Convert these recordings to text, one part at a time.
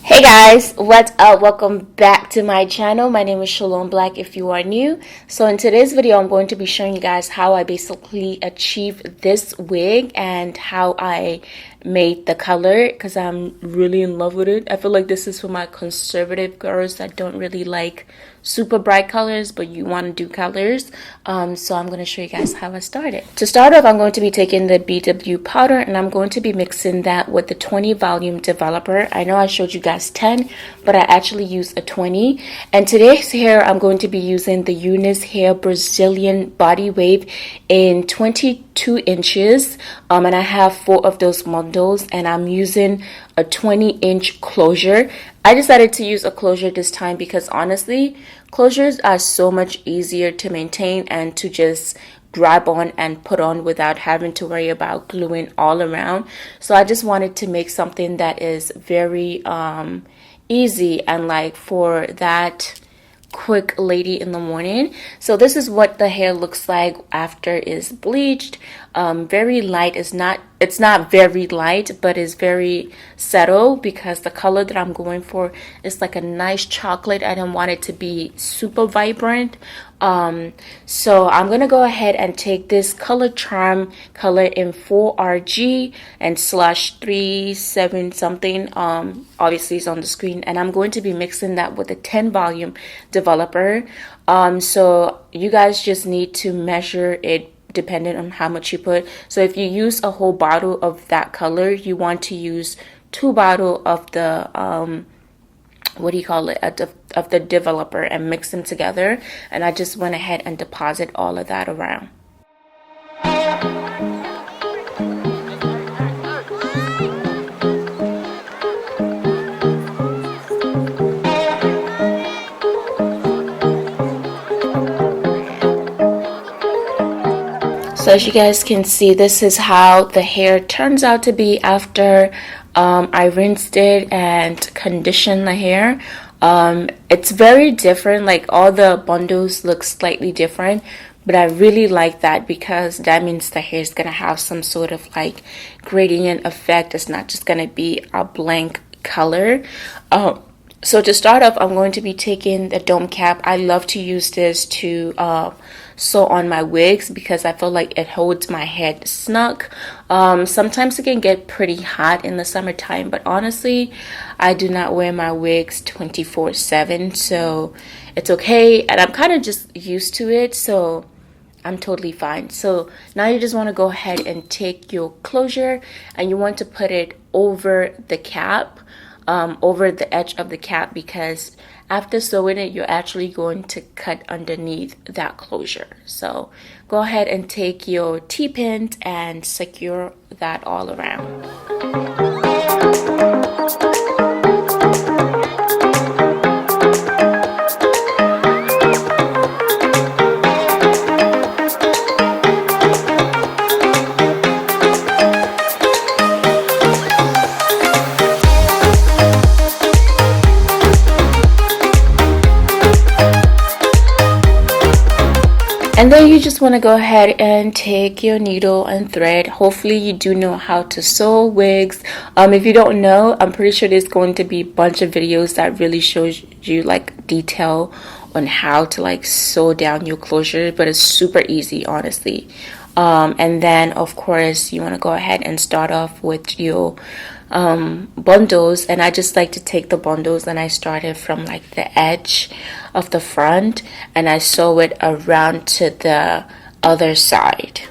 Hey guys, what's up? Welcome back to my channel. My name is Shalom Blac if you are new. So in today's video, I'm going to be showing you guys how I basically achieved this wig and how I made the color because I'm really in love with it. I feel like this is for my conservative girls that don't really like super bright colors but you want to do colors. So I'm going to show you guys how I started. To start off, I'm going to be taking the BW powder and I'm going to be mixing that with the 20 volume developer. I know I showed you guys 10, but I actually used a 20. And today's hair, I'm going to be using the UNice Hair Brazilian body wave in 22 inches. And I have 4 of those bundles and I'm using a 20-inch closure. I decided to use a closure this time because honestly, closures are so much easier to maintain and to just grab on and put on without having to worry about gluing all around. So I just wanted to make something that is very easy and like for that quick lady in the morning. So this is what the hair looks like after it's bleached. Very light. It's not very light, but it's very subtle because the color that I'm going for is like a nice chocolate. I don't want it to be super vibrant. So I'm gonna go ahead and take this Color Charm color in 4RG and /37 something. Obviously it's on the screen, and I'm going to be mixing that with a 10 volume developer. So you guys just need to measure it depending on how much you put. So if you use a whole bottle of that color, you want to use 2 bottles of the what do you call it, of the developer and mix them together. And I just went ahead and deposit all of that around. So as you guys can see, this is how the hair turns out to be after I rinsed it and conditioned the hair. It's very different, like all the bundles look slightly different, but I really like that because that means the hair is gonna have some sort of like gradient effect. It's not just gonna be a blank color. So to start off, I'm going to be taking the dome cap. I love to use this to sew on my wigs because I feel like it holds my head snug. Sometimes it can get pretty hot in the summertime, but honestly, I do not wear my wigs 24/7, so it's okay. And I'm kind of just used to it, so I'm totally fine. So now you just want to go ahead and take your closure and you want to put it over the cap. Over the edge of the cap, because after sewing it you're actually going to cut underneath that closure. So go ahead and take your T-pins and secure that all around. And then you just want to go ahead and take your needle and thread. Hopefully you do know how to sew wigs. If you don't know, I'm pretty sure there's going to be a bunch of videos that really shows you like detail on how to like sew down your closure, but it's super easy, honestly. And then of course you want to go ahead and start off with your bundles, and I just like to take the bundles and I started from like the edge of the front and I sew it around to the other side.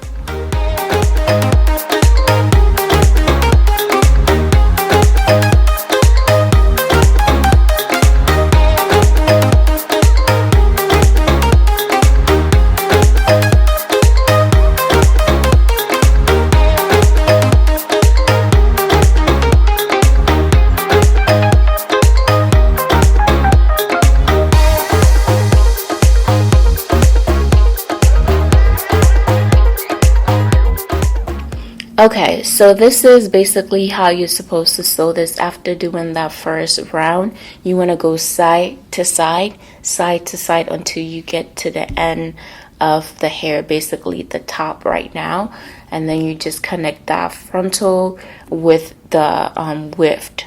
Okay, so this is basically how you're supposed to sew this after doing that first round. You want to go side to side until you get to the end of the hair, basically the top right now. And then you just connect that frontal with the weft.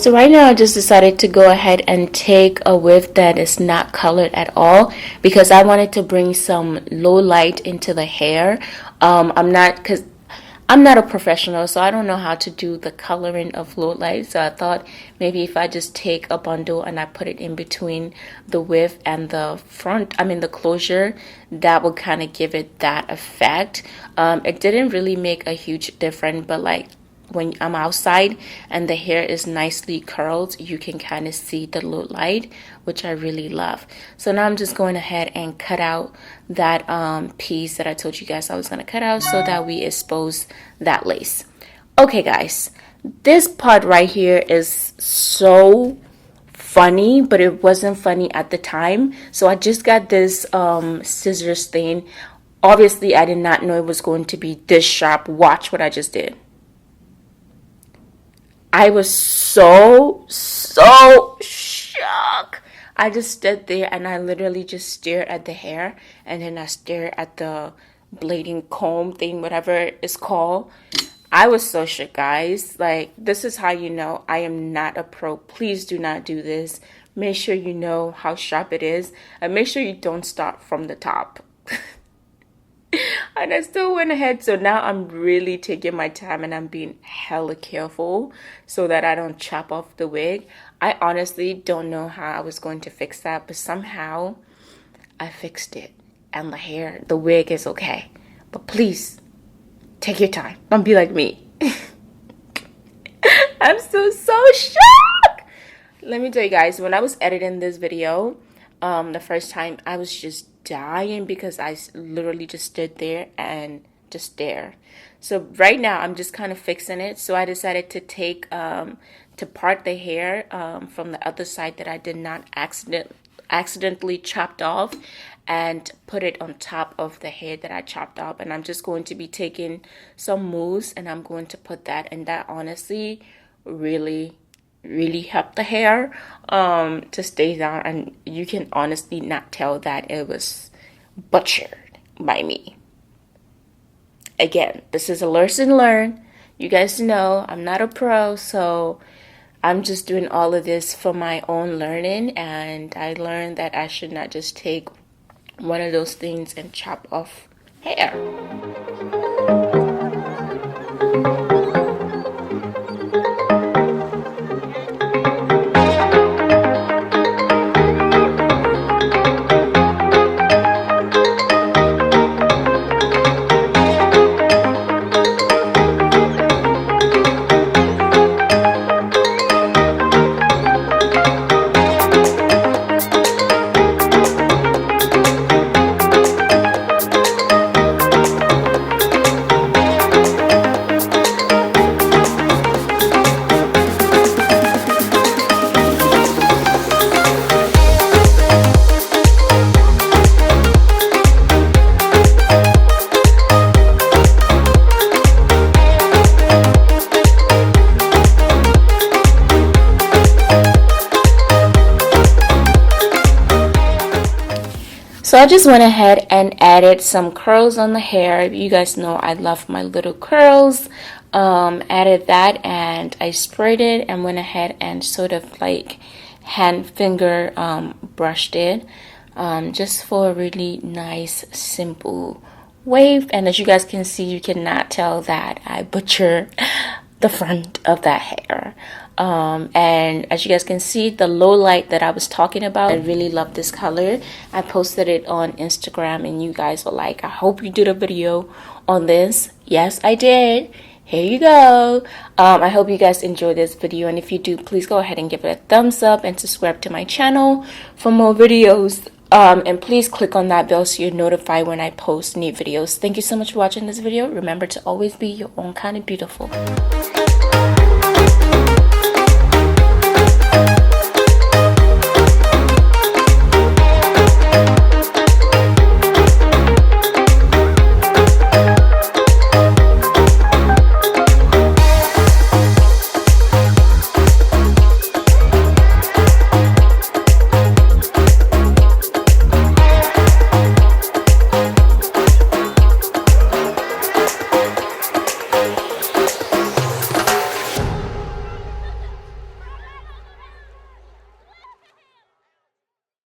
So right now I just decided to go ahead and take a wig that is not colored at all because I wanted to bring some low light into the hair. Because I'm not a professional, so I don't know how to do the coloring of low light. So I thought maybe if I just take a bundle and I put it in between the width and the front, the closure, that would kind of give it that effect. It didn't really make a huge difference, but like when I'm outside and the hair is nicely curled, you can kind of see the low light, which I really love. So now I'm just going ahead and cut out that piece that I told you guys I was going to cut out so that we expose that lace. Okay guys, this part right here is so funny, but it wasn't funny at the time. So I just got this scissors thing. Obviously I did not know it was going to be this sharp. Watch what I just did. I was so shocked. I just stood there and I literally just stared at the hair, and then I stared at the bleeding comb thing, whatever it's called. I was so shook, guys. Like, this is how you know I am not a pro. Please do not do this. Make sure you know how sharp it is, and make sure you don't start from the top. And I still went ahead. So now I'm really taking my time and I'm being hella careful so that I don't chop off the wig. I honestly don't know how I was going to fix that, but somehow I fixed it. And the wig is okay. But please, take your time. Don't be like me. I'm still so shocked. Let me tell you guys, when I was editing this video, the first time, I was just dying because I literally just stood there and just stare. So right now I'm just kind of fixing it. So I decided to take to part the hair from the other side that I did not accidentally chopped off, and put it on top of the hair that I chopped off. And I'm just going to be taking some mousse and I'm going to put that, and that honestly really helped the hair to stay down, and you can honestly not tell that it was butchered by me. Again, this is a lesson learned. You guys know I'm not a pro, so I'm just doing all of this for my own learning, and I learned that I should not just take one of those things and chop off hair. So I just went ahead and added some curls on the hair. You guys know I love my little curls. Added that and I sprayed it and went ahead and sort of like finger brushed it just for a really nice simple wave. And as you guys can see, you cannot tell that I butchered the front of that hair. And as you guys can see, the low light that I was talking about, I really love this color. I posted it on Instagram and you guys were like, I hope you did a video on this. Yes, I did. Here you go. I hope you guys enjoyed this video, and if you do, please go ahead and give it a thumbs up and subscribe to my channel for more videos. And please click on that bell so you're notified when I post new videos. Thank you so much for watching this video. Remember to always be your own kind of beautiful.